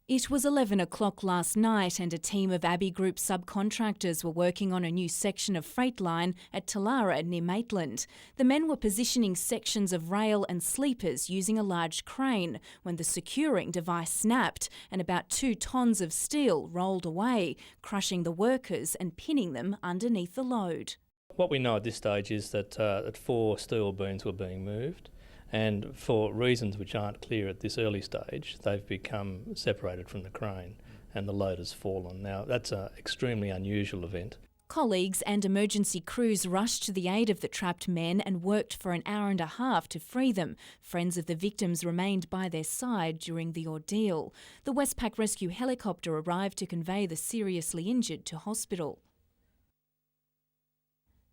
It was 11 o'clock last night and a team of Abbey Group subcontractors were working on a new section of freight line at Talara near Maitland. The men were positioning sections of rail and sleepers using a large crane when the securing device snapped and about 2 tonnes of steel rolled away, crushing the workers and pinning them underneath the load. What we know at this stage is that 4 steel beams were being moved, and for reasons which aren't clear at this early stage, they've become separated from the crane and the load has fallen. Now, that's an extremely unusual event. Colleagues and emergency crews rushed to the aid of the trapped men and worked for an hour and a half to free them. Friends of the victims remained by their side during the ordeal. The Westpac rescue helicopter arrived to convey the seriously injured to hospital.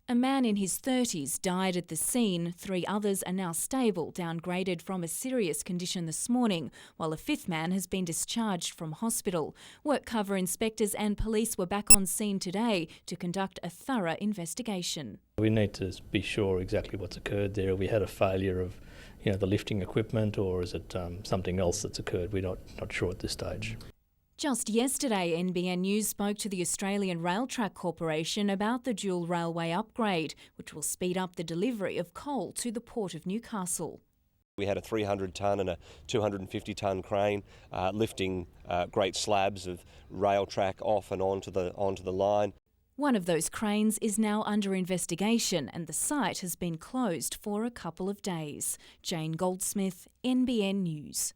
A man in his 30s died at the scene. 3 others are now stable, downgraded from a serious condition this morning, while a 5th man has been discharged from hospital. Work cover inspectors and police were back on scene today to conduct a thorough investigation. We need to be sure exactly what's occurred there. Have we had a failure of the lifting equipment, or is it something else that's occurred? We're not sure at this stage. Just yesterday, NBN News spoke to the Australian Railtrack Corporation about the dual railway upgrade, which will speed up the delivery of coal to the Port of Newcastle. We had a 300-tonne and a 250-tonne crane lifting great slabs of rail track off and onto the line. One of those cranes is now under investigation and the site has been closed for a couple of days. Jane Goldsmith, NBN News.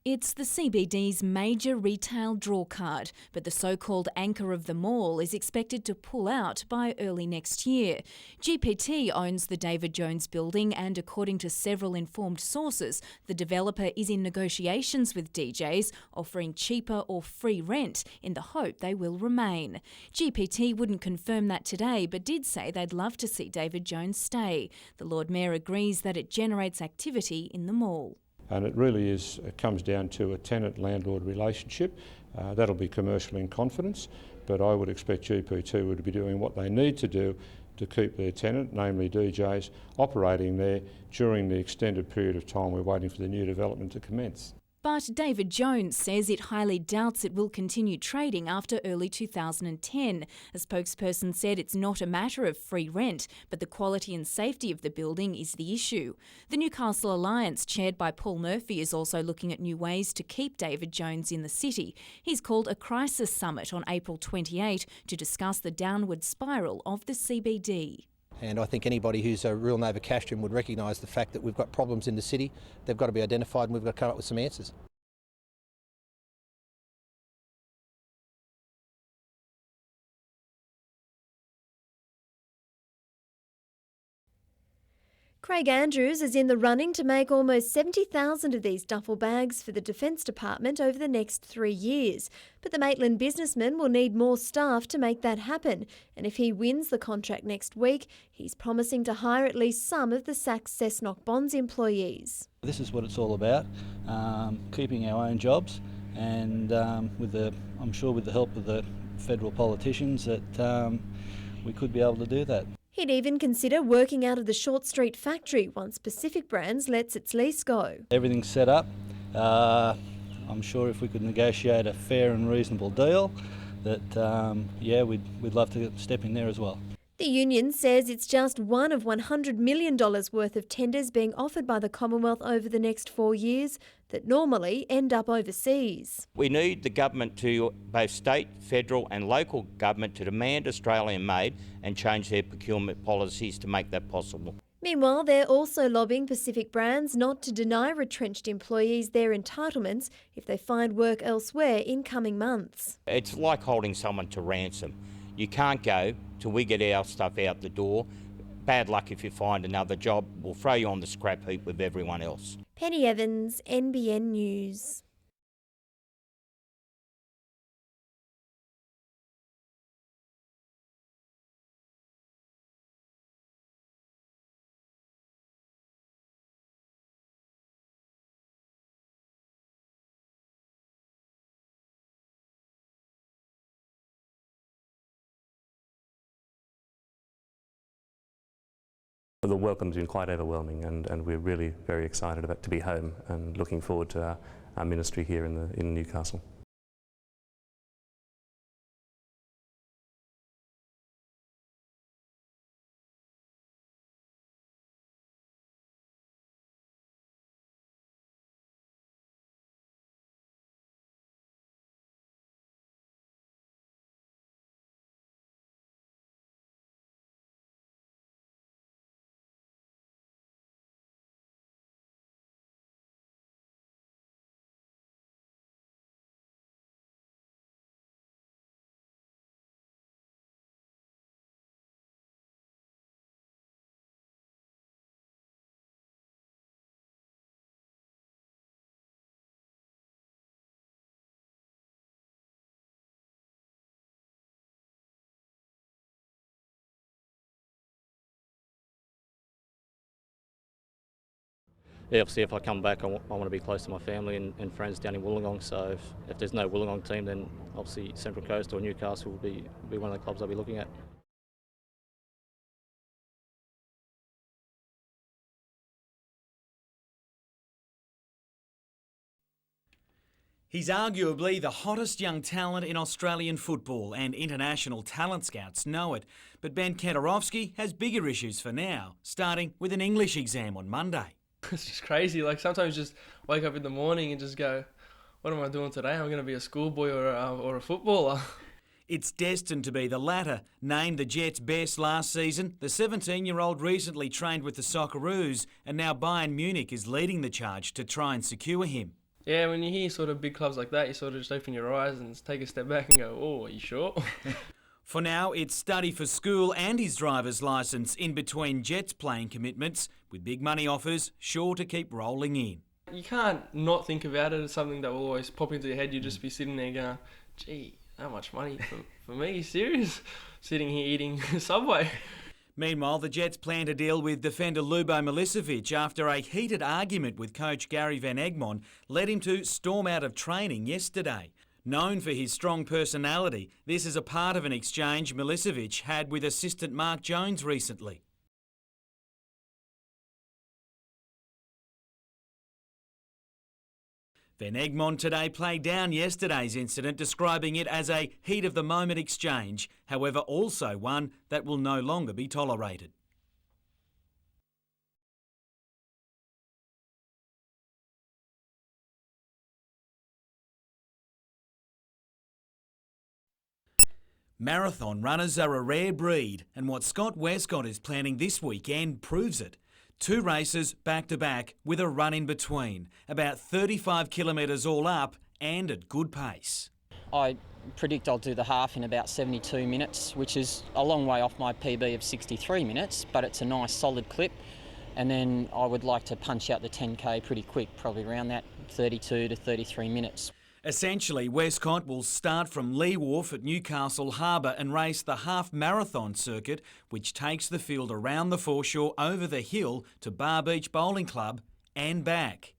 It's the CBD's major retail drawcard, but the so-called anchor of the mall is expected to pull out by early next year. GPT owns the David Jones building and, according to several informed sources, the developer is in negotiations with DJs, offering cheaper or free rent in the hope they will remain. GPT wouldn't confirm that today, but did say they'd love to see David Jones stay. The Lord Mayor agrees that it generates activity in the mall. And it really comes down to a tenant-landlord relationship. That'll be commercial in confidence, but I would expect GPT would be doing what they need to do to keep their tenant, namely DJs, operating there during the extended period of time we're waiting for the new development to commence. But David Jones says it highly doubts it will continue trading after early 2010. A spokesperson said it's not a matter of free rent, but the quality and safety of the building is the issue. The Newcastle Alliance, chaired by Paul Murphy, is also looking at new ways to keep David Jones in the city. He's called a crisis summit on April 28 to discuss the downward spiral of the CBD. And I think anybody who's a real Novocastrian would recognise the fact that we've got problems in the city. They've got to be identified and we've got to come up with some answers. Craig Andrews is in the running to make almost 70,000 of these duffel bags for the Defence Department over the next 3 years. But the Maitland businessman will need more staff to make that happen. And if he wins the contract next week, he's promising to hire at least some of the Saks Cessnock Bonds employees. This is what it's all about, keeping our own jobs, and I'm sure with the help of the federal politicians that we could be able to do that. He'd even consider working out of the Short Street factory once Pacific Brands lets its lease go. Everything's set up. I'm sure if we could negotiate a fair and reasonable deal, that we'd love to step in there as well. The union says it's just one of $100 million worth of tenders being offered by the Commonwealth over the next 4 years that normally end up overseas. We need the government to, both state, federal and local government, to demand Australian made and change their procurement policies to make that possible. Meanwhile, they're also lobbying Pacific Brands not to deny retrenched employees their entitlements if they find work elsewhere in coming months. It's like holding someone to ransom. You can't go till we get our stuff out the door. Bad luck if you find another job. We'll throw you on the scrap heap with everyone else. Penny Evans, NBN News. the welcome's been quite overwhelming, and we're really very excited to be home and looking forward to our ministry here in Newcastle. Yeah, obviously if I come back I want to be close to my family and friends down in Wollongong, so if there's no Wollongong team, then obviously Central Coast or Newcastle will be one of the clubs I'll be looking at. He's arguably the hottest young talent in Australian football, and international talent scouts know it. But Ben Kedarovsky has bigger issues for now, starting with an English exam on Monday. It's just crazy. Like, sometimes you just wake up in the morning and just go, what am I doing today? I'm going to be a schoolboy or a footballer. It's destined to be the latter. Named the Jets' best last season, the 17-year-old recently trained with the Socceroos, and now Bayern Munich is leading the charge to try and secure him. Yeah, when you hear sort of big clubs like that, you sort of just open your eyes and take a step back and go, oh, are you sure? For now, it's study for school and his driver's licence in between Jets playing commitments, with big money offers sure to keep rolling in. You can't not think about it as something that will always pop into your head. You'll just be sitting there going, gee, that much money for me? Serious? Sitting here eating Subway. Meanwhile, the Jets plan to deal with defender Lubo Milicevic after a heated argument with coach Gary Van Egmond led him to storm out of training yesterday. Known for his strong personality, this is a part of an exchange Milicevic had with assistant Mark Jones recently. Van Egmond today played down yesterday's incident, describing it as a heat-of-the-moment exchange, however also one that will no longer be tolerated. Marathon runners are a rare breed, and what Scott Westcott is planning this weekend proves it. 2 races back-to-back with a run in between, about 35 kilometres all up and at good pace. I predict I'll do the half in about 72 minutes, which is a long way off my PB of 63 minutes, but it's a nice solid clip. And then I would like to punch out the 10K pretty quick, probably around that 32 to 33 minutes. Essentially, Westcott will start from Lee Wharf at Newcastle Harbour and race the half marathon circuit, which takes the field around the foreshore over the hill to Bar Beach Bowling Club and back.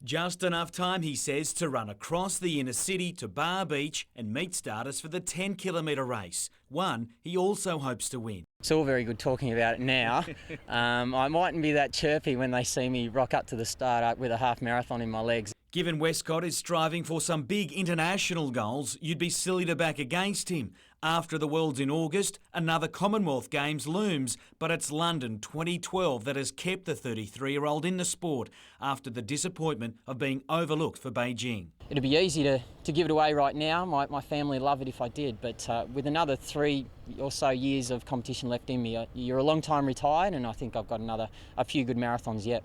Just enough time, he says, to run across the inner city to Bar Beach and meet starters for the 10-kilometre race, one he also hopes to win. It's all very good talking about it now. I mightn't be that chirpy when they see me rock up to the start with a half marathon in my legs. Given Westcott is striving for some big international goals, you'd be silly to back against him. After the Worlds in August, another Commonwealth Games looms, but it's London 2012 that has kept the 33-year-old in the sport after the disappointment of being overlooked for Beijing. It'd be easy to give it away right now. My family would love it if I did, but with another 3 or so years of competition left in me, you're a long time retired, and I think I've got a few good marathons yet.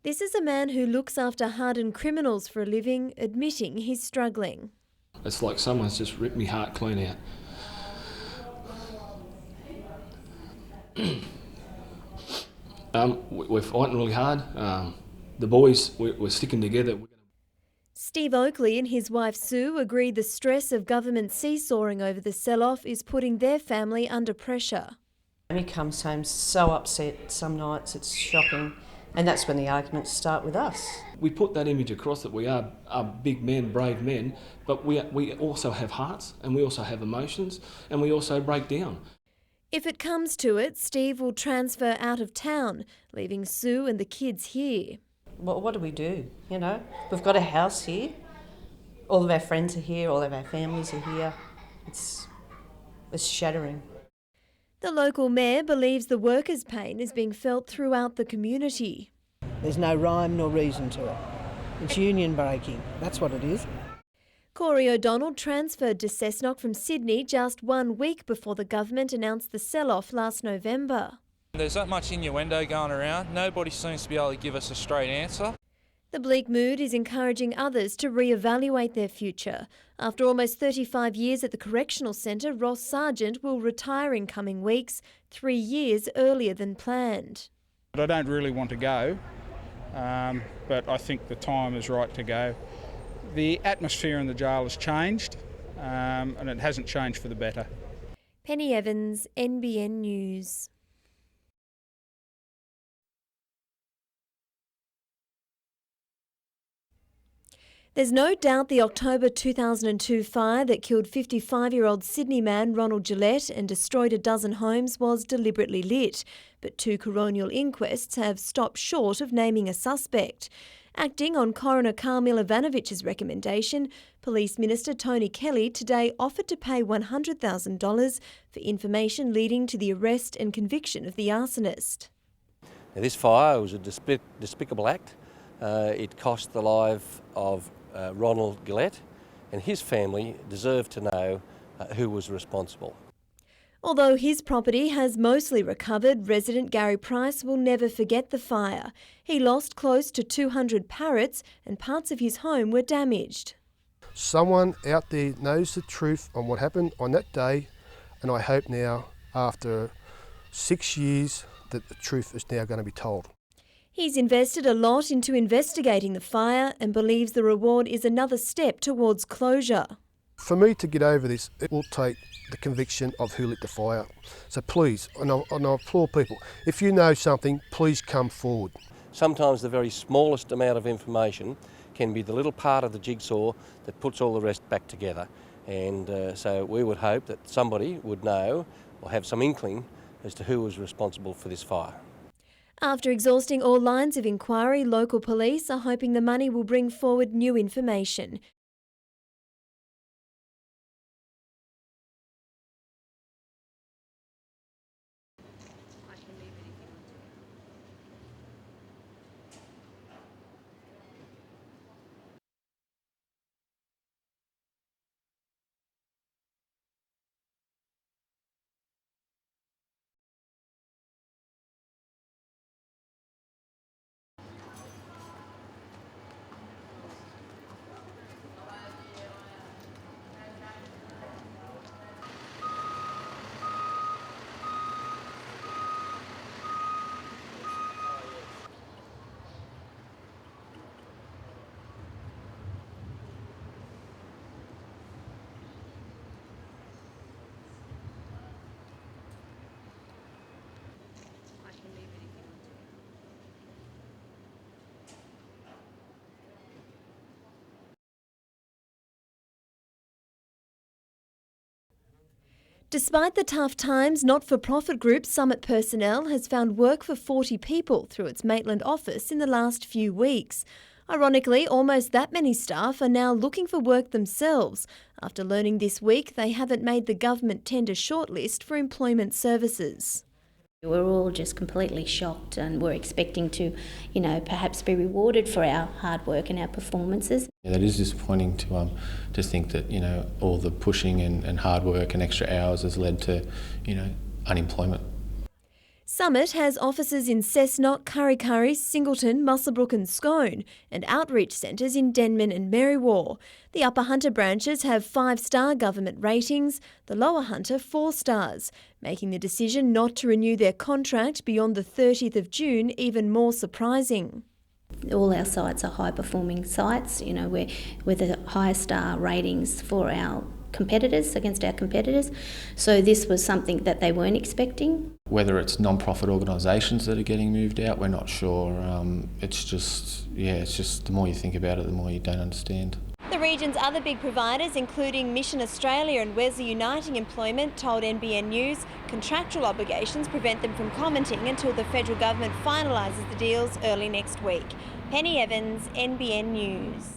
This is a man who looks after hardened criminals for a living, admitting he's struggling. It's like someone's just ripped me heart clean out. We're fighting really hard. The boys, we're sticking together. Steve Oakley and his wife Sue agree the stress of government seesawing over the sell-off is putting their family under pressure. He comes home so upset some nights, it's shocking, and that's when the arguments start with us. We put that image across that we are big men, brave men, but we also have hearts and we also have emotions and we also break down. If it comes to it, Steve will transfer out of town, leaving Sue and the kids here. Well, what do we do? You know, we've got a house here. All of our friends are here. All of our families are here. It's shattering. The local mayor believes the workers' pain is being felt throughout the community. There's no rhyme nor reason to it. It's union breaking. That's what it is. Corey O'Donnell transferred to Cessnock from Sydney just 1 week before the government announced the sell-off last November. There's that much innuendo going around. Nobody seems to be able to give us a straight answer. The bleak mood is encouraging others to re-evaluate their future. After almost 35 years at the correctional centre, Ross Sargent will retire in coming weeks, 3 years earlier than planned. I don't really want to go, but I think the time is right to go. The atmosphere in the jail has changed, and it hasn't changed for the better. Penny Evans, NBN News. There's no doubt the October 2002 fire that killed 55-year-old Sydney man Ronald Gillette and destroyed a dozen homes was deliberately lit, but 2 coronial inquests have stopped short of naming a suspect. Acting on Coroner Carl Milovanovic's recommendation, Police Minister Tony Kelly today offered to pay $100,000 for information leading to the arrest and conviction of the arsonist. Now, this fire was a despicable act. It cost the life of Ronald Gillette, and his family deserve to know who was responsible. Although his property has mostly recovered, resident Gary Price will never forget the fire. He lost close to 200 parrots and parts of his home were damaged. Someone out there knows the truth on what happened on that day, and I hope now, after 6 years, that the truth is now going to be told. He's invested a lot into investigating the fire and believes the reward is another step towards closure. For me to get over this, it will take the conviction of who lit the fire. So please, and I applaud people, if you know something, please come forward. Sometimes the very smallest amount of information can be the little part of the jigsaw that puts all the rest back together. And so we would hope that somebody would know or have some inkling as to who was responsible for this fire. After exhausting all lines of inquiry, local police are hoping the money will bring forward new information. Despite the tough times, not-for-profit group Summit Personnel has found work for 40 people through its Maitland office in the last few weeks. Ironically, almost that many staff are now looking for work themselves after learning this week they haven't made the government tender shortlist for employment services. We're all just completely shocked and we're expecting to, perhaps be rewarded for our hard work and our performances. Yeah, that is disappointing to think that, all the pushing and hard work and extra hours has led to, unemployment. Summit has offices in Cessnock, Kurri Kurri, Singleton, Muswellbrook and Scone, and outreach centres in Denman and Merriwar. The Upper Hunter branches have 5-star government ratings, the Lower Hunter 4 stars, making the decision not to renew their contract beyond the 30th of June even more surprising. All our sites are high-performing sites, you know, we're the highest star ratings for our competitors, against our competitors. So this was something that they weren't expecting. Whether it's non-profit organisations that are getting moved out, we're not sure. It's just the more you think about it, the more you don't understand. The region's other big providers, including Mission Australia and Wesley Uniting Employment, told NBN News contractual obligations prevent them from commenting until the federal government finalises the deals early next week. Penny Evans, NBN News.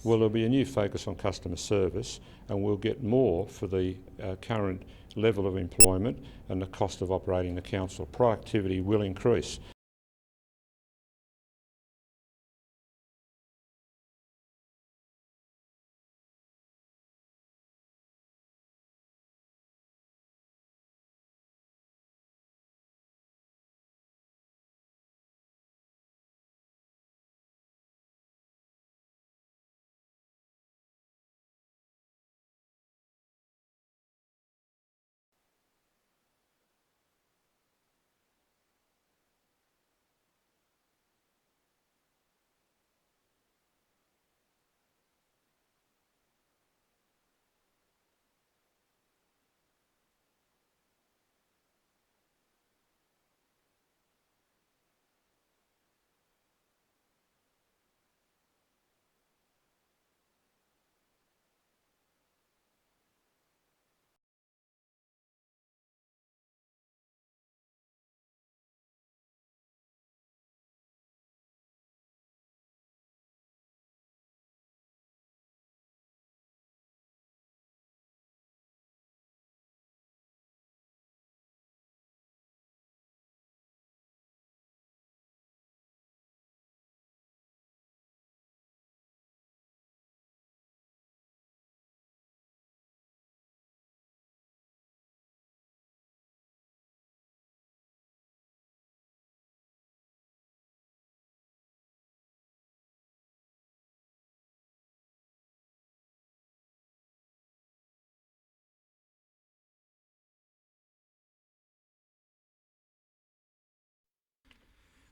Well, there'll be a new focus on customer service, and we'll get more for the current level of employment and the cost of operating the council. Productivity will increase.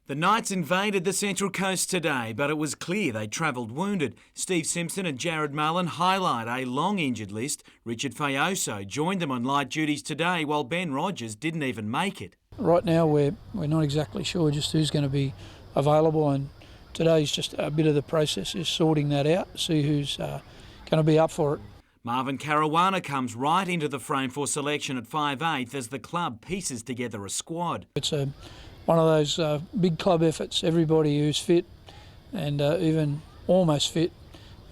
The Knights invaded the Central Coast today, but it was clear they travelled wounded. Steve Simpson and Jared Mullen highlight a long injured list. Richard Fayoso joined them on light duties today, while Ben Rogers didn't even make it. Right now we're not exactly sure just who's going to be available, and today's just a bit of the process is sorting that out, see who's going to be up for it. Marvin Caruana comes right into the frame for selection at 5'8" as the club pieces together a squad. It's one of those big club efforts. Everybody who's fit and even almost fit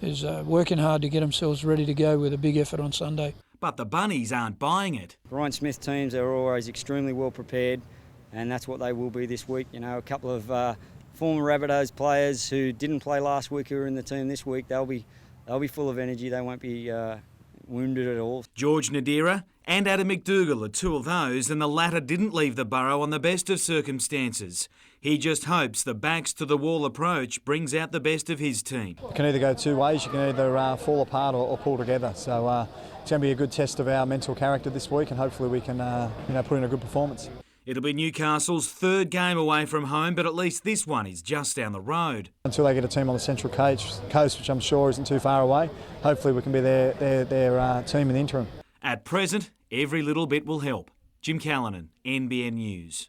is working hard to get themselves ready to go with a big effort on Sunday. But the Bunnies aren't buying it. Ryan Smith teams are always extremely well prepared, and that's what they will be this week. You know, a couple of former Rabbitohs players who didn't play last week who are in the team this week, they'll be full of energy. They won't be wounded at all. George Nadira and Adam McDougall are two of those, and the latter didn't leave the borough on the best of circumstances. He just hopes the backs-to-the-wall approach brings out the best of his team. It can either go two ways. You can either fall apart or pull together. So it's going to be a good test of our mental character this week, and hopefully we can put in a good performance. It'll be Newcastle's third game away from home, but at least this one is just down the road. Until they get a team on the Central Coast, which I'm sure isn't too far away, hopefully we can be their team in the interim. At present, every little bit will help. Jim Callanan, NBN News.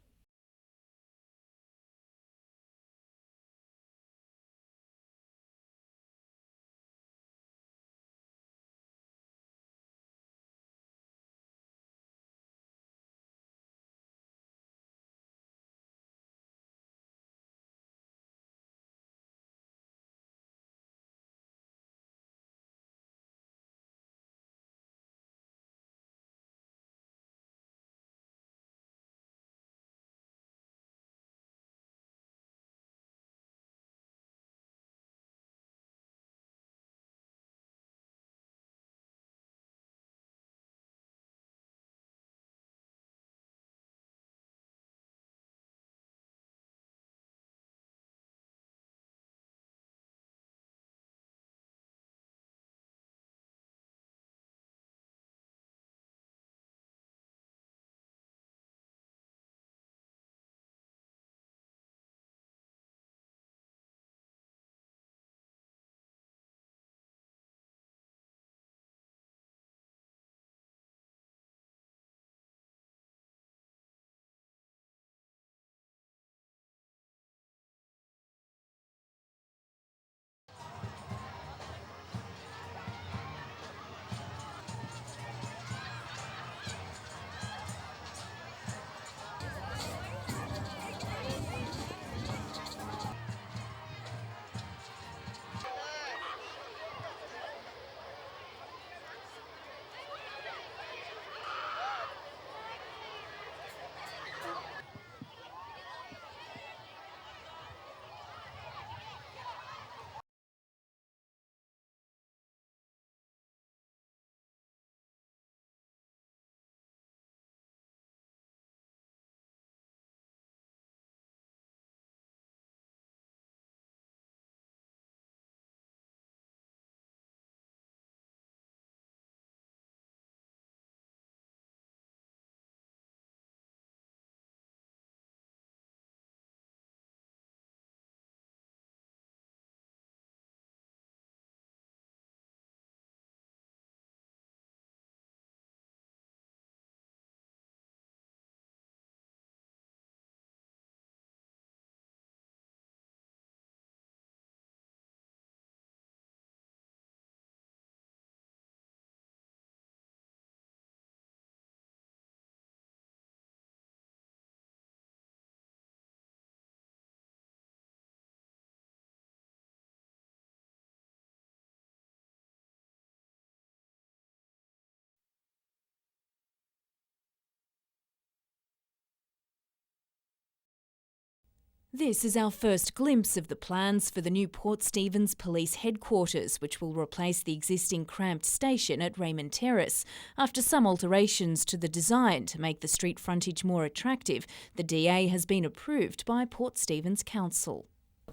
This is our first glimpse of the plans for the new Port Stephens Police Headquarters, which will replace the existing cramped station at Raymond Terrace. After some alterations to the design to make the street frontage more attractive, the DA has been approved by Port Stephens Council.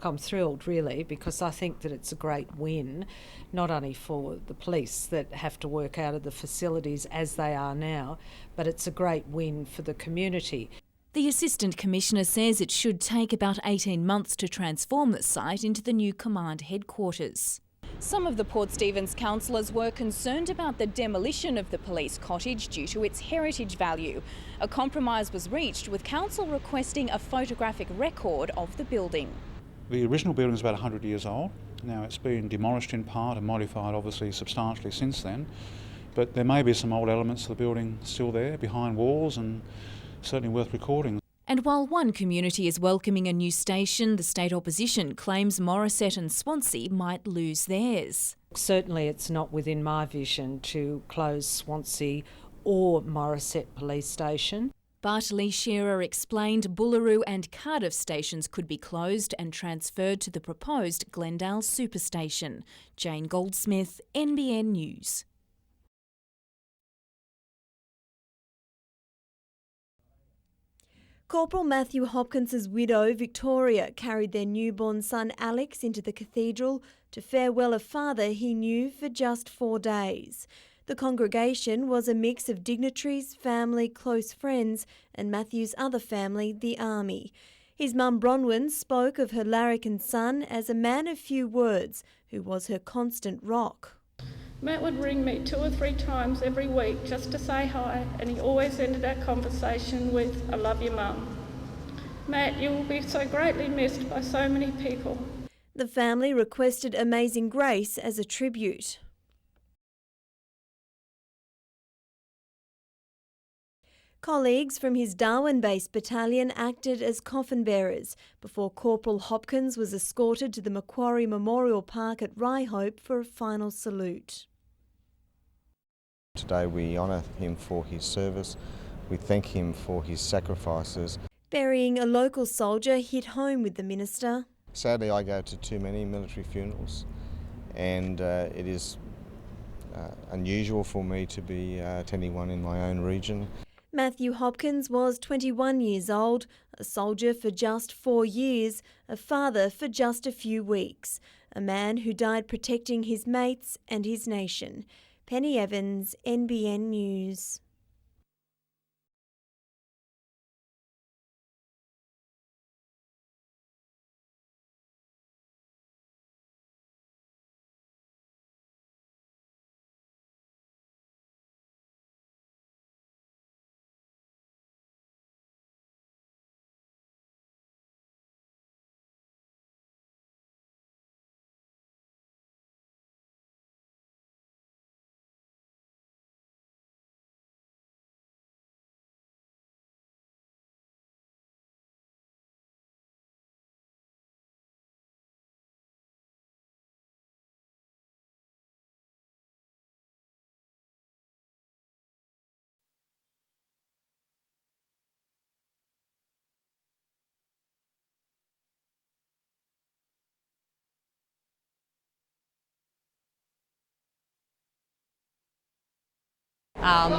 I'm thrilled really, because I think that it's a great win, not only for the police that have to work out of the facilities as they are now, but it's a great win for the community. The Assistant Commissioner says it should take about 18 months to transform the site into the new command headquarters. Some of the Port Stephens councillors were concerned about the demolition of the police cottage due to its heritage value. A compromise was reached, with council requesting a photographic record of the building. The original building is about 100 years old. Now it's been demolished in part and modified obviously substantially since then, but there may be some old elements of the building still there behind walls, and certainly worth recording. And while one community is welcoming a new station, the state opposition claims Morisset and Swansea might lose theirs. Certainly it's not within my vision to close Swansea or Morisset Police Station. But Lee Shearer explained Bullaroo and Cardiff stations could be closed and transferred to the proposed Glendale Superstation. Jane Goldsmith, NBN News. Corporal Matthew Hopkins's widow, Victoria, carried their newborn son Alex into the cathedral to farewell a father he knew for just 4 days. The congregation was a mix of dignitaries, family, close friends, and Matthew's other family, the Army. His mum Bronwyn spoke of her larrikin son as a man of few words who was her constant rock. Matt would ring me 2 or 3 times every week just to say hi, and he always ended our conversation with, "I love you, Mum." Matt, you will be so greatly missed by so many people. The family requested Amazing Grace as a tribute. Colleagues from his Darwin-based battalion acted as coffin bearers before Corporal Hopkins was escorted to the Macquarie Memorial Park at Ryhope for a final salute. Today we honour him for his service. We thank him for his sacrifices. Burying a local soldier hit home with the minister. Sadly, I go to too many military funerals, and it is unusual for me to be attending one in my own region. Matthew Hopkins was 21 years old, a soldier for just 4 years, a father for just a few weeks, a man who died protecting his mates and his nation. Penny Evans, NBN News.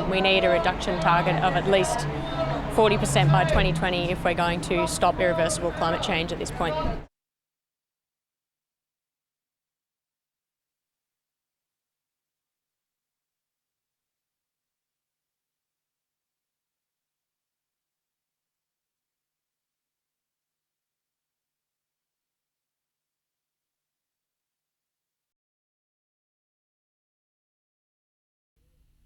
We need a reduction target of at least 40% by 2020 if we're going to stop irreversible climate change at this point.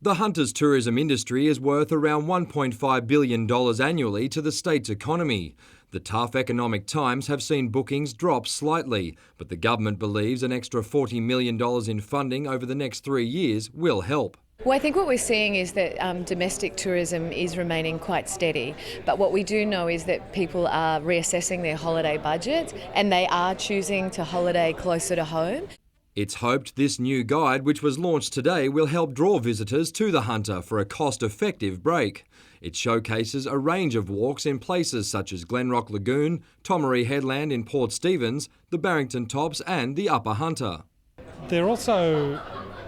The hunters tourism industry is worth around $1.5 billion annually to the state's economy. The tough economic times have seen bookings drop slightly, but the government believes an extra $40 million in funding over the next 3 years will help. Well, I think what we're seeing is that domestic tourism is remaining quite steady, but what we do know is that people are reassessing their holiday budget and they are choosing to holiday closer to home. It's hoped this new guide, which was launched today, will help draw visitors to the Hunter for a cost-effective break. It showcases a range of walks in places such as Glenrock Lagoon, Tomaree Headland in Port Stephens, the Barrington Tops and the Upper Hunter. There are also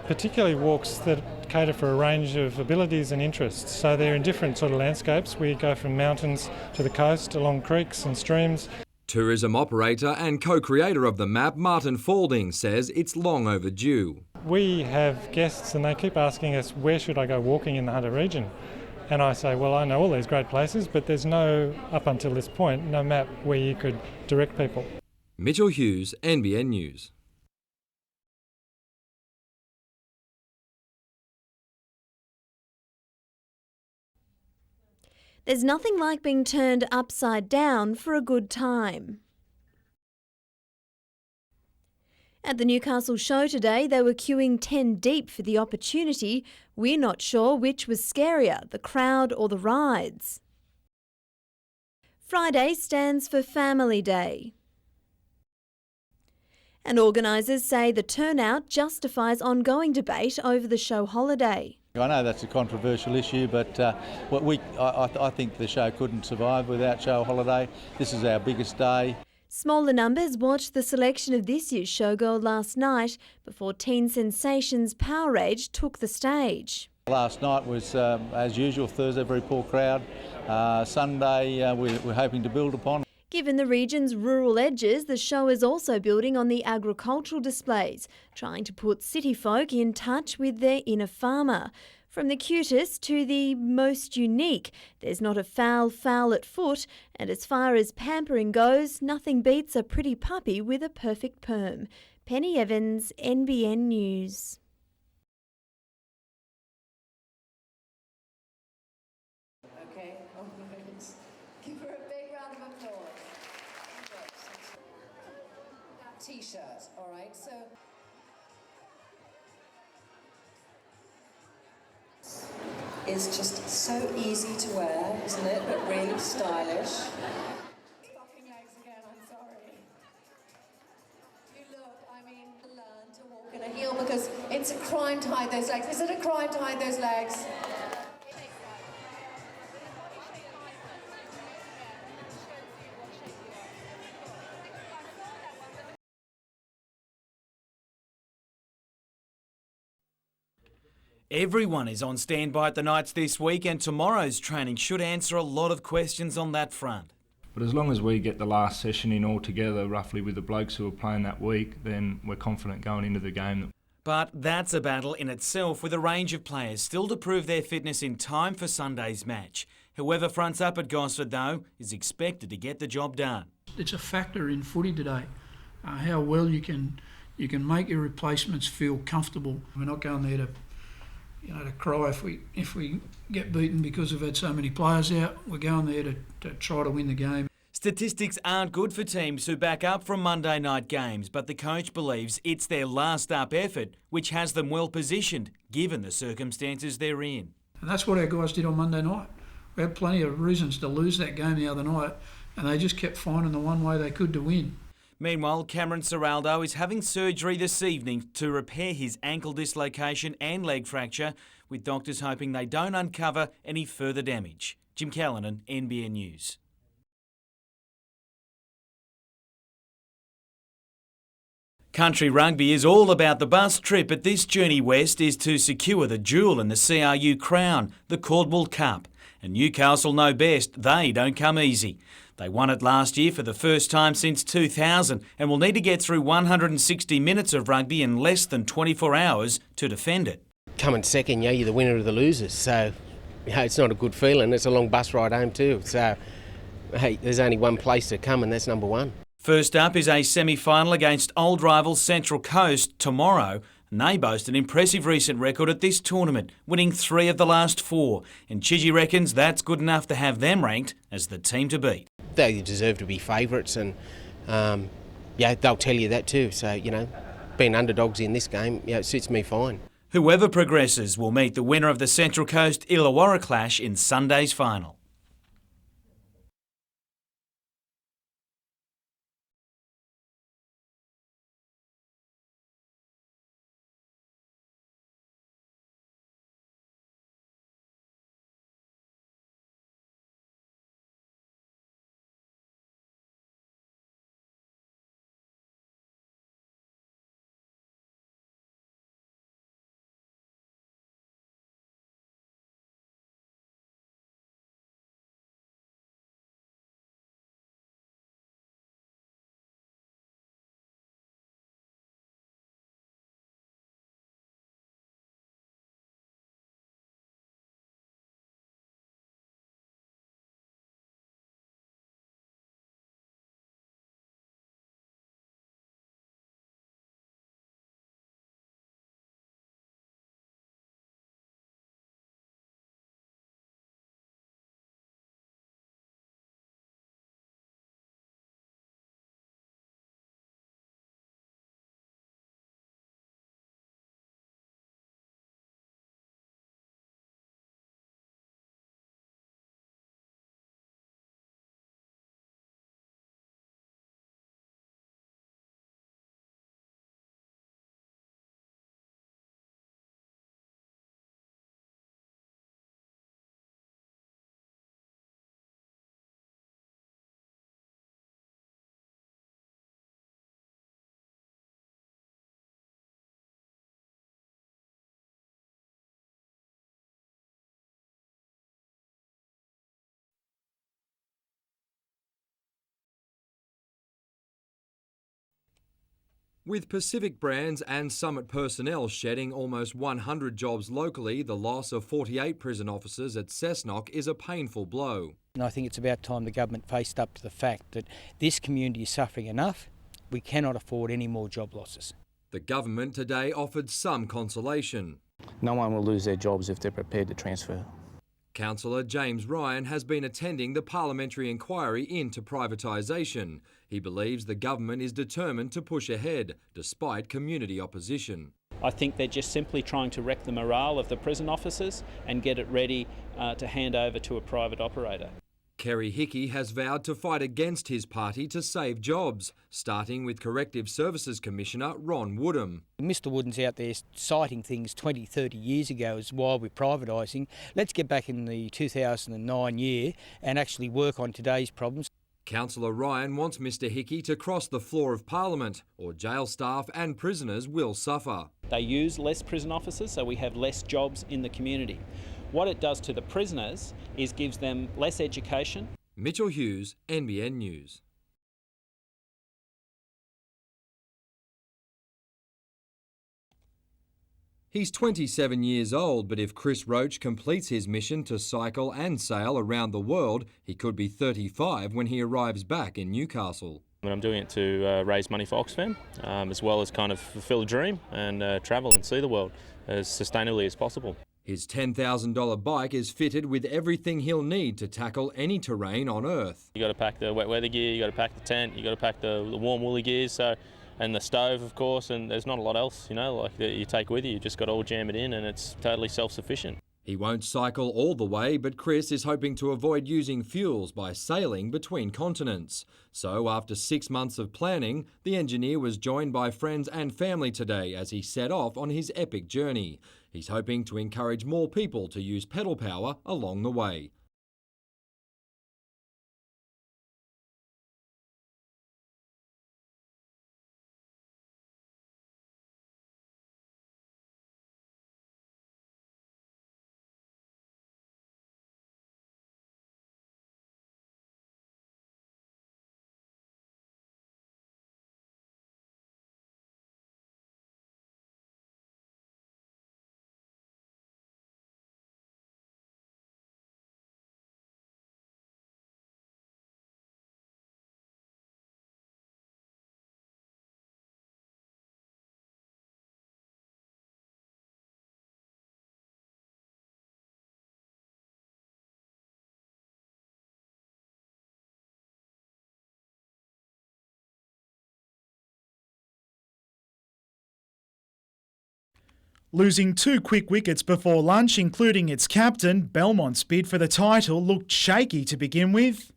particularly walks that cater for a range of abilities and interests. So they're in different sort of landscapes. We go from mountains to the coast, along creeks and streams. Tourism operator and co-creator of the map, Martin Faulding, says it's long overdue. We have guests and they keep asking us, where should I go walking in the Hunter region? And I say, well, I know all these great places, but there's no, up until this point, no map where you could direct people. Mitchell Hughes, NBN News. There's nothing like being turned upside down for a good time. At the Newcastle show today, they were queuing 10 deep for the opportunity. We're not sure which was scarier, the crowd or the rides. Friday stands for Family Day. And organisers say the turnout justifies ongoing debate over the show holiday. I know that's a controversial issue, but I think the show couldn't survive without show holiday. This is our biggest day. Smaller numbers watched the selection of this year's showgirl last night before teen sensations Powerage took the stage. Last night was, as usual, Thursday, very poor crowd. Sunday, we're hoping to build upon. Given the region's rural edges, the show is also building on the agricultural displays, trying to put city folk in touch with their inner farmer. From the cutest to the most unique, there's not a fowl at foot, and as far as pampering goes, nothing beats a pretty puppy with a perfect perm. Penny Evans, NBN News. Okay, all right. Give her a big round of applause. That T-shirt, all right, so... is just so easy to wear, isn't it? But really stylish. Fucking legs again, I'm sorry. You look, I mean, learn to walk in a heel because it's a crime to hide those legs. Is it a crime to hide those legs? Everyone is on standby at the Knights this week, and tomorrow's training should answer a lot of questions on that front. But as long as we get the last session in all together, roughly with the blokes who are playing that week, then we're confident going into the game. But that's a battle in itself, with a range of players still to prove their fitness in time for Sunday's match. Whoever fronts up at Gosford, though, is expected to get the job done. It's a factor in footy today, how well you can make your replacements feel comfortable. We're not going there to cry if we get beaten because we've had so many players out. We're going there to try to win the game. Statistics aren't good for teams who back up from Monday night games, but the coach believes it's their last-up effort which has them well positioned, given the circumstances they're in. And that's what our guys did on Monday night. We had plenty of reasons to lose that game the other night, and they just kept finding the one way they could to win. Meanwhile, Cameron Serraldo is having surgery this evening to repair his ankle dislocation and leg fracture, with doctors hoping they don't uncover any further damage. Jim Callanan, NBN News. Country rugby is all about the bus trip, but this journey west is to secure the jewel in the CRU crown, the Caldwell Cup. And Newcastle know best, they don't come easy. They won it last year for the first time since 2000 and will need to get through 160 minutes of rugby in less than 24 hours to defend it. Coming second, you're the winner of the losers, so it's not a good feeling. It's a long bus ride home too, so hey, there's only one place to come and that's number one. First up is a semi-final against old rival Central Coast tomorrow, and they boast an impressive recent record at this tournament, winning 3 of the last 4, and Chidgey reckons that's good enough to have them ranked as the team to beat. They deserve to be favourites, and they'll tell you that too, so being underdogs in this game, it suits me fine. Whoever progresses will meet the winner of the Central Coast Illawarra clash in Sunday's final. With Pacific Brands and Summit personnel shedding almost 100 jobs locally, the loss of 48 prison officers at Cessnock is a painful blow. And I think it's about time the government faced up to the fact that this community is suffering enough. We cannot afford any more job losses. The government today offered some consolation. No one will lose their jobs if they're prepared to transfer. Councillor James Ryan has been attending the parliamentary inquiry into privatisation. He believes the government is determined to push ahead, despite community opposition. I think they're just simply trying to wreck the morale of the prison officers and get it ready to hand over to a private operator. Kerry Hickey has vowed to fight against his party to save jobs, starting with Corrective Services Commissioner Ron Woodham. Mr Wooden's out there citing things 20, 30 years ago as why we're privatising. Let's get back in the 2009 year and actually work on today's problems. Councillor Ryan wants Mr Hickey to cross the floor of Parliament, or jail staff and prisoners will suffer. They use less prison officers, so we have less jobs in the community. What it does to the prisoners is gives them less education. Mitchell Hughes, NBN News. He's 27 years old, but if Chris Roach completes his mission to cycle and sail around the world, he could be 35 when he arrives back in Newcastle. And I'm doing it to raise money for Oxfam, as well as kind of fulfil a dream and travel and see the world as sustainably as possible. His $10,000 bike is fitted with everything he'll need to tackle any terrain on Earth. You got to pack the wet weather gear, you got to pack the tent, you got to pack the warm woolly gears, and the stove, of course, and there's not a lot else, like that you take with you. You just got to all jam it in, and it's totally self-sufficient. He won't cycle all the way, but Chris is hoping to avoid using fuels by sailing between continents. So after 6 months of planning, the engineer was joined by friends and family today as he set off on his epic journey. He's hoping to encourage more people to use pedal power along the way. Losing 2 quick wickets before lunch, including its captain, Belmont's bid for the title looked shaky to begin with.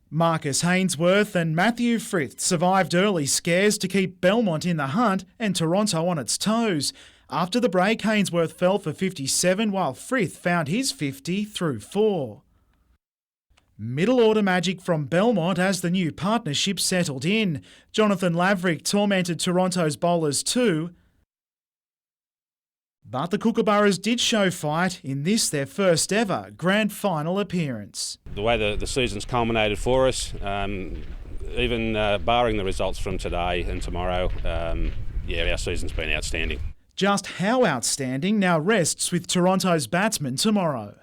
Marcus Hainsworth and Matthew Frith survived early scares to keep Belmont in the hunt and Toronto on its toes. After the break, Hainsworth fell for 57 while Frith found his 50 through 4. Middle order magic from Belmont as the new partnership settled in. Jonathan Laverick tormented Toronto's bowlers too. But the Kookaburras did show fight in this, their first ever grand final appearance. The way the season's culminated for us, even barring the results from today and tomorrow, our season's been outstanding. Just how outstanding now rests with Toronto's batsmen tomorrow.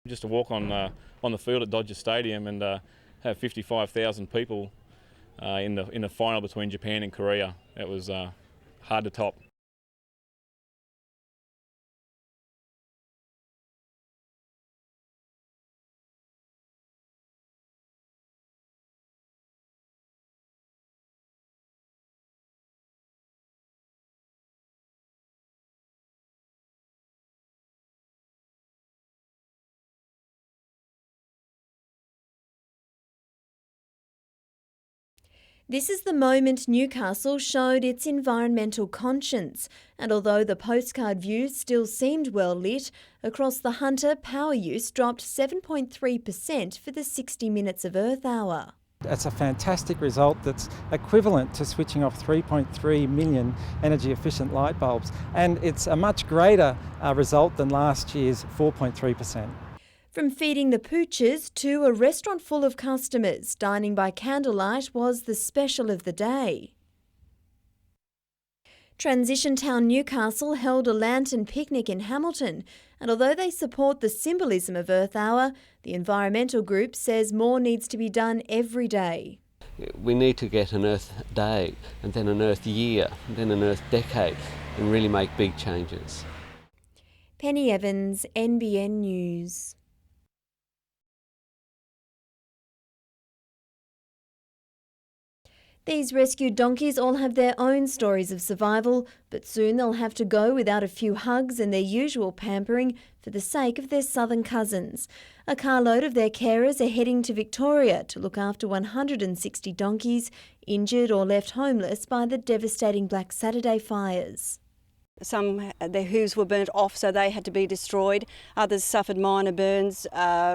Just a walk on the field at Dodger Stadium, and have 55,000 people in the final between Japan and Korea. It was hard to top. This is the moment Newcastle showed its environmental conscience, and although the postcard view still seemed well lit, across the Hunter power use dropped 7.3% for the 60 minutes of Earth Hour. That's a fantastic result that's equivalent to switching off 3.3 million energy efficient light bulbs, and it's a much greater result than last year's 4.3%. From feeding the pooches to a restaurant full of customers, dining by candlelight was the special of the day. Transition Town Newcastle held a lantern picnic in Hamilton, and although they support the symbolism of Earth Hour, the environmental group says more needs to be done every day. We need to get an Earth Day, and then an Earth Year, and then an Earth Decade, and really make big changes. Penny Evans, NBN News. These rescued donkeys all have their own stories of survival, but soon they'll have to go without a few hugs and their usual pampering for the sake of their southern cousins. A carload of their carers are heading to Victoria to look after 160 donkeys injured or left homeless by the devastating Black Saturday fires. Some, their hooves were burnt off, so they had to be destroyed. Others suffered minor burns,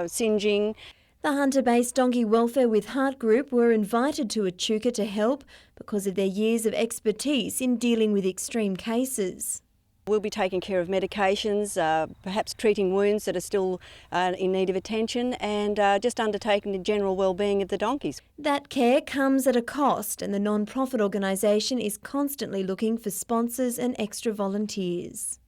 singeing. The Hunter-based Donkey Welfare with Heart group were invited to Echuca to help because of their years of expertise in dealing with extreme cases. We'll be taking care of medications, perhaps treating wounds that are still in need of attention, and just undertaking the general well-being of the donkeys. That care comes at a cost, and the non-profit organisation is constantly looking for sponsors and extra volunteers.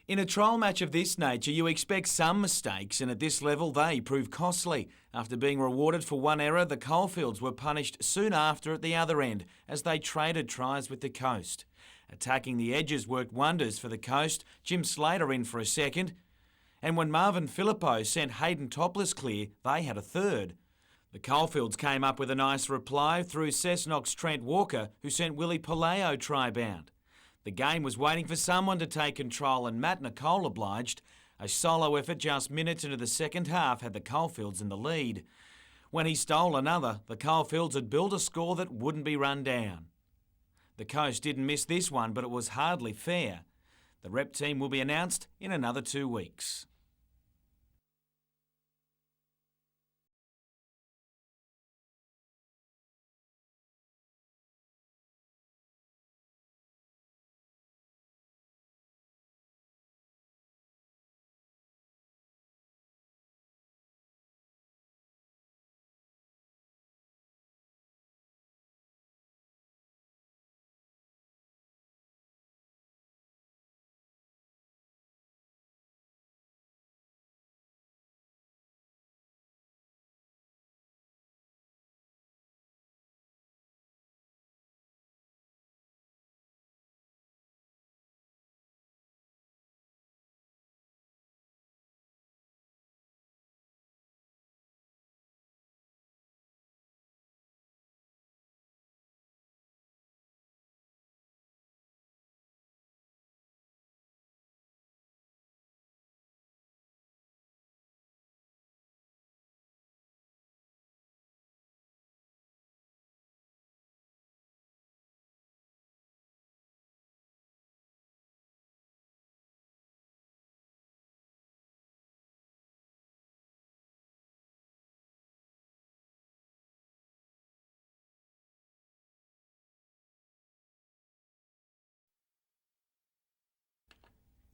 In a trial match of this nature, you expect some mistakes, and at this level they prove costly. After being rewarded for one error, the Coalfields were punished soon after at the other end as they traded tries with the Coast. Attacking the edges worked wonders for the Coast, Jim Slater in for a second, and when Marvin Philippou sent Hayden Topless clear, they had a third. The Coalfields came up with a nice reply through Cessnock's Trent Walker, who sent Willie Paleo try-bound. The game was waiting for someone to take control, and Matt Nicole obliged. A solo effort just minutes into the second half had the Coalfields in the lead. When he stole another, the Coalfields had built a score that wouldn't be run down. The Coast didn't miss this one, but it was hardly fair. The rep team will be announced in another 2 weeks.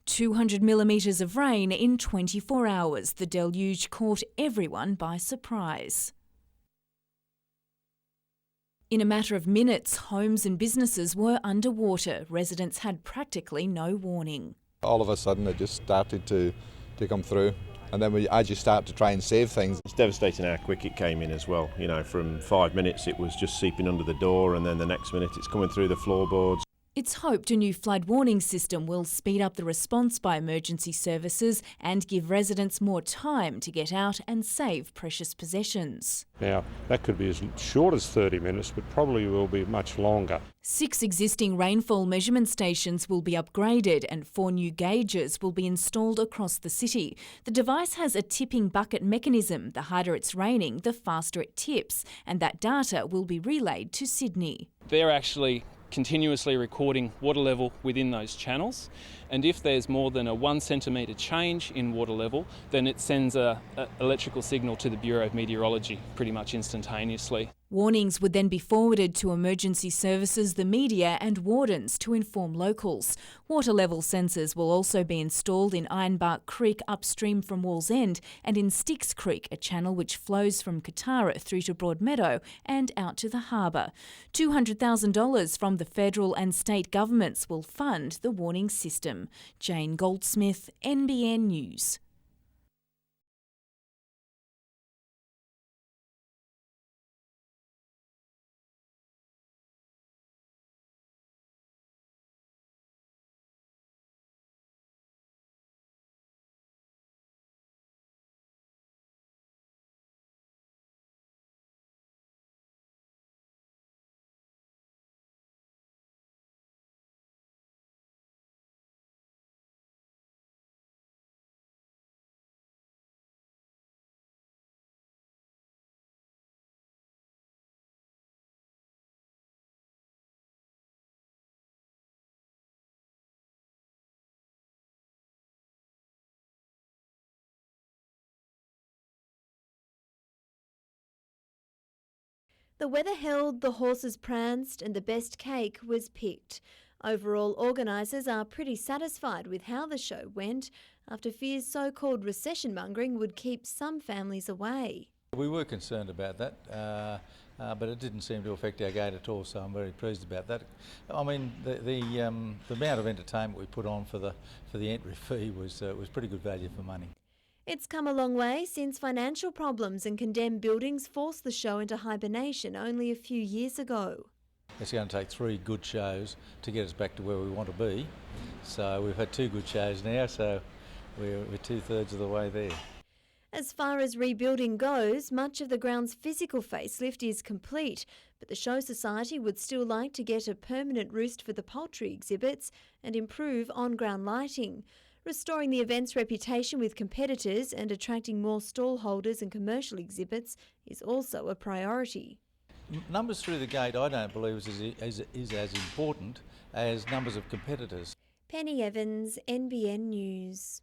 "200 millimetres of rain in 24 hours. The deluge caught everyone by surprise. In a matter of minutes, homes and businesses were underwater. Residents had practically no warning. All of a sudden it just started to come through. And then as you start to try and save things. It's devastating how quick it came in as well. You know, from 5 minutes it was just seeping under the door, and then the next minute it's coming through the floorboards. It's hoped a new flood warning system will speed up the response by emergency services and give residents more time to get out and save precious possessions. Now, that could be as short as 30 minutes, but probably will be much longer. 6 existing rainfall measurement stations will be upgraded and 4 new gauges will be installed across the city. The device has a tipping bucket mechanism. The harder it's raining, the faster it tips, and that data will be relayed to Sydney. They're actually continuously recording water level within those channels, and if there's more than a 1 centimetre change in water level, then it sends a electrical signal to the Bureau of Meteorology pretty much instantaneously. Warnings would then be forwarded to emergency services, the media and wardens to inform locals. Water level sensors will also be installed in Ironbark Creek upstream from Wallsend and in Styx Creek, a channel which flows from Katara through to Broadmeadow and out to the harbour. $200,000 from the federal and state governments will fund the warning system. Jane Goldsmith, NBN News. The weather held, the horses pranced and the best cake was picked. Overall, organisers are pretty satisfied with how the show went after fears so-called recession mongering would keep some families away. We were concerned about that, but it didn't seem to affect our gate at all, so I'm very pleased about that. I mean, the amount of entertainment we put on for the entry fee was pretty good value for money. It's come a long way since financial problems and condemned buildings forced the show into hibernation only a few years ago. It's going to take 3 good shows to get us back to where we want to be. So we've had 2 good shows now, so we're 2/3 of the way there. As far as rebuilding goes, much of the ground's physical facelift is complete, but the Show Society would still like to get a permanent roost for the poultry exhibits and improve on-ground lighting. Restoring the event's reputation with competitors and attracting more stall holders and commercial exhibits is also a priority. Numbers through the gate I don't believe is as important as numbers of competitors. Penny Evans, NBN News.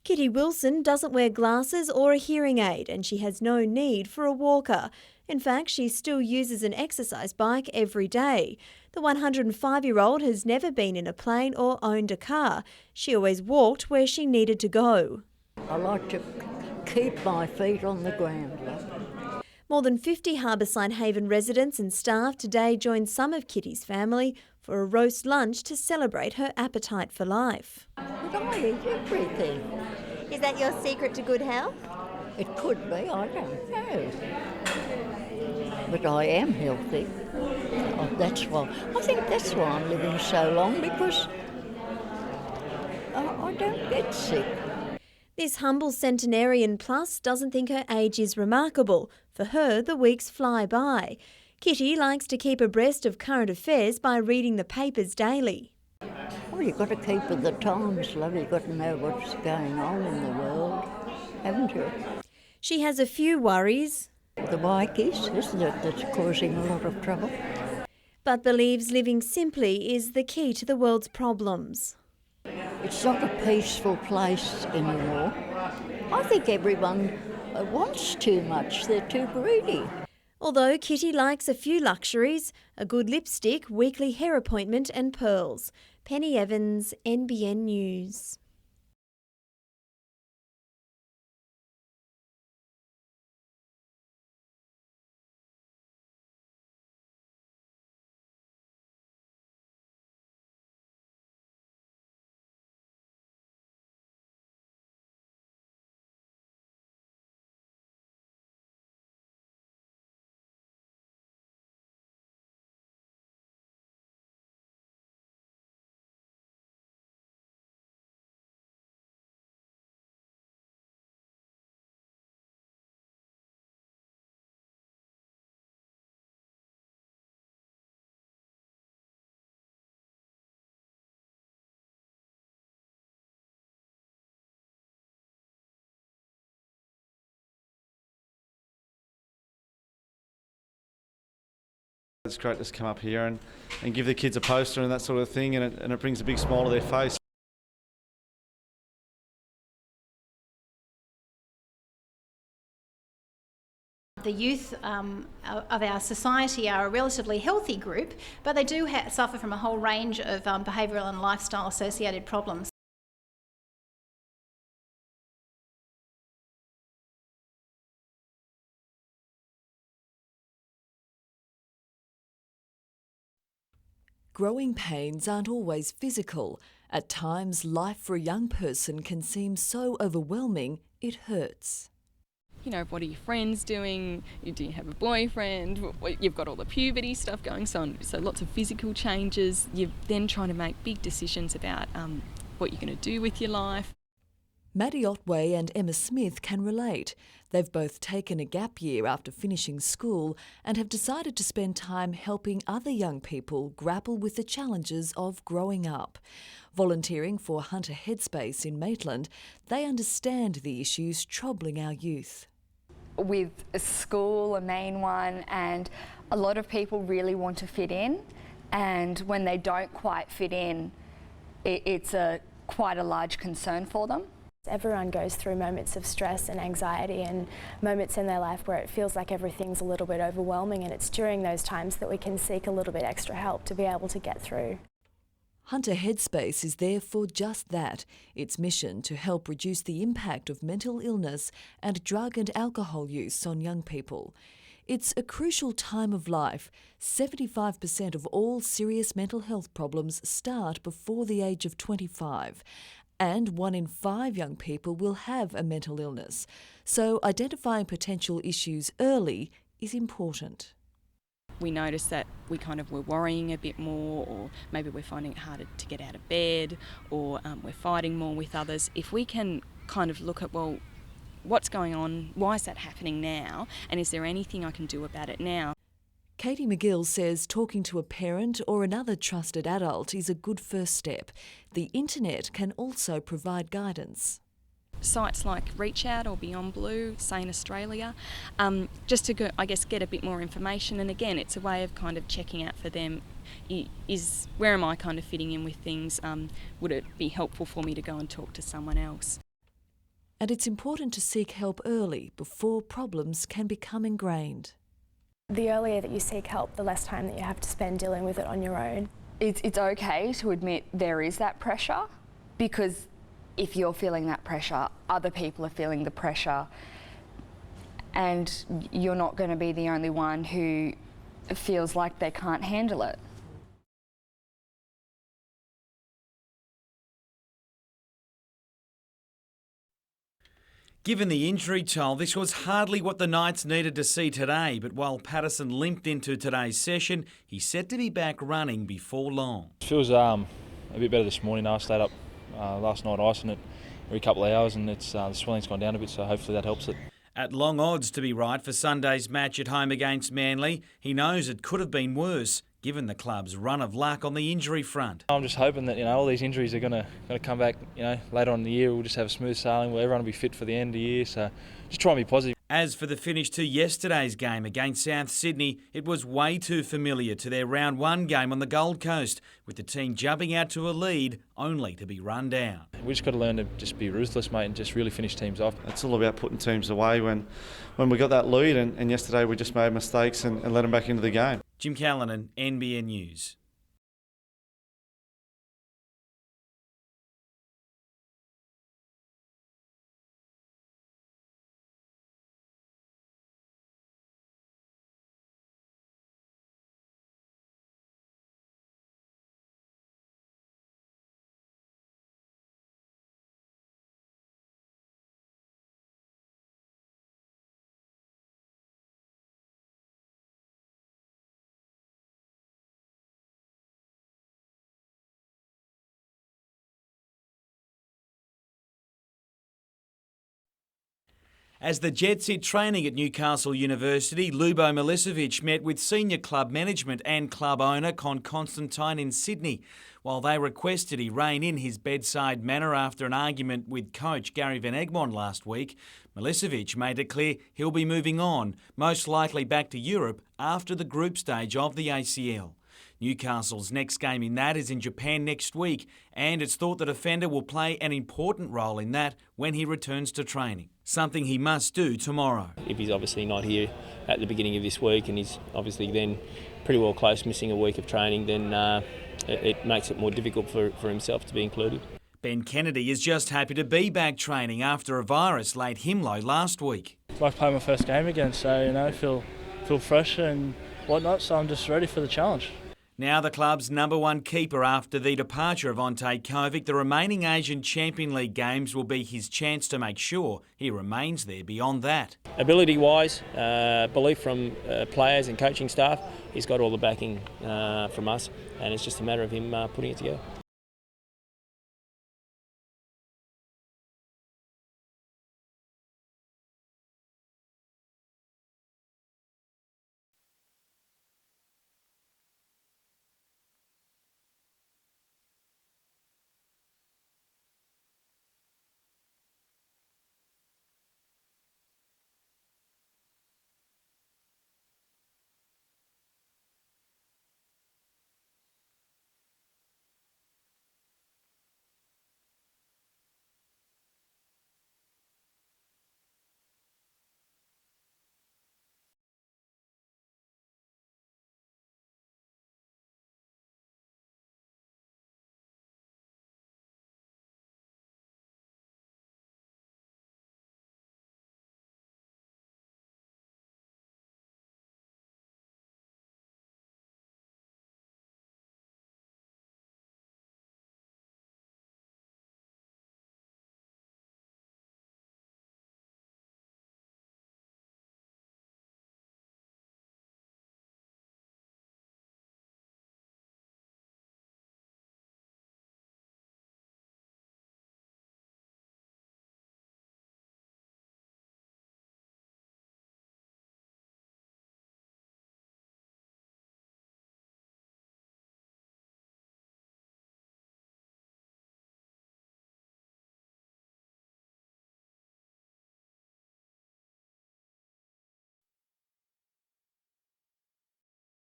Kitty Wilson doesn't wear glasses or a hearing aid and she has no need for a walker. In fact, she still uses an exercise bike every day. The 105-year-old has never been in a plane or owned a car. She always walked where she needed to go. I like to keep my feet on the ground. More than 50 Harbourside Haven residents and staff today joined some of Kitty's family for a roast lunch to celebrate her appetite for life. But I eat everything. Is that your secret to good health? It could be, I don't know. But I am healthy. Oh, I think that's why I'm living so long, because I don't get sick. The This humble centenarian plus doesn't think her age is remarkable. For her, the weeks fly by. Kitty likes to keep abreast of current affairs by reading the papers daily. Well, you've got to keep with the times, love. You've got to know what's going on in the world, haven't you? She has a few worries. The Waikees, isn't it, that's causing a lot of trouble? But believes living simply is the key to the world's problems. It's not a peaceful place anymore. I think everyone wants too much. They're too greedy. Although Kitty likes a few luxuries, a good lipstick, weekly hair appointment and pearls. Penny Evans, NBN News. It's great to come up here and give the kids a poster and that sort of thing, and it brings a big smile to their face. The youth of our society are a relatively healthy group, but they do suffer from a whole range of behavioural and lifestyle associated problems. Growing pains aren't always physical. At times, life for a young person can seem so overwhelming it hurts. You know, what are your friends doing? Do you have a boyfriend? You've got all the puberty stuff going on, so lots of physical changes. You're then trying to make big decisions about what you're going to do with your life. Maddie Otway and Emma Smith can relate. They've both taken a gap year after finishing school and have decided to spend time helping other young people grapple with the challenges of growing up. Volunteering for Hunter Headspace in Maitland, they understand the issues troubling our youth. With school, a main one, and a lot of people really want to fit in, and when they don't quite fit in, it's quite a large concern for them. Everyone goes through moments of stress and anxiety and moments in their life where it feels like everything's a little bit overwhelming, and it's during those times that we can seek a little bit extra help to be able to get through. Hunter Headspace is there for just that. Its mission to help reduce the impact of mental illness and drug and alcohol use on young people. It's a crucial time of life. 75% of all serious mental health problems start before the age of 25. And 1 in 5 young people will have a mental illness. So identifying potential issues early is important. We notice that we're worrying a bit more, or maybe we're finding it harder to get out of bed, or we're fighting more with others. If we can kind of look at, well, what's going on? Why is that happening now? And is there anything I can do about it now? Katie McGill says talking to a parent or another trusted adult is a good first step. The internet can also provide guidance. Sites like Reach Out or Beyond Blue, Sane Australia, just to get a bit more information. And again, it's a way of kind of checking out for them, where am I kind of fitting in with things? Would it be helpful for me to go and talk to someone else? And it's important to seek help early before problems can become ingrained. The earlier that you seek help, the less time that you have to spend dealing with it on your own. It's okay to admit there is that pressure, because if you're feeling that pressure, other people are feeling the pressure, and you're not going to be the only one who feels like they can't handle it. Given the injury toll, this was hardly what the Knights needed to see today, but while Patterson limped into today's session, he's set to be back running before long. It feels a bit better this morning. I stayed up last night icing it every couple of hours, and it's the swelling's gone down a bit, so hopefully that helps it. At long odds to be right for Sunday's match at home against Manly, he knows it could have been worse, given the club's run of luck on the injury front. I'm just hoping that all these injuries are going to come back. Later on in the year we'll just have smooth sailing. Everyone will be fit for the end of the year, so just try and be positive. As for the finish to yesterday's game against South Sydney, it was way too familiar to their round one game on the Gold Coast, with the team jumping out to a lead only to be run down. We just got to learn to just be ruthless, mate, and just really finish teams off. It's all about putting teams away when we got that lead, and yesterday we just made mistakes and let them back into the game. Jim Callanan, NBN News. As the Jets hit training at Newcastle University, Lubo Milicevic met with senior club management and club owner Con Constantine in Sydney. While they requested he rein in his bedside manner after an argument with coach Gary Van Egmond last week, Milicevic made it clear he'll be moving on, most likely back to Europe after the group stage of the ACL. Newcastle's next game in that is in Japan next week, and it's thought the defender will play an important role in that when he returns to training, something he must do tomorrow. If he's obviously not here at the beginning of this week, and he's obviously then pretty well close missing a week of training, then it makes it more difficult for himself to be included. Ben Kennedy is just happy to be back training after a virus laid him low last week. It's like playing my first game again, so feel fresh and whatnot, so I'm just ready for the challenge. Now the club's number one keeper after the departure of Ante Kovic, the remaining Asian Champion League games will be his chance to make sure he remains there beyond that. Ability-wise, belief from players and coaching staff, he's got all the backing from us, and it's just a matter of him putting it together.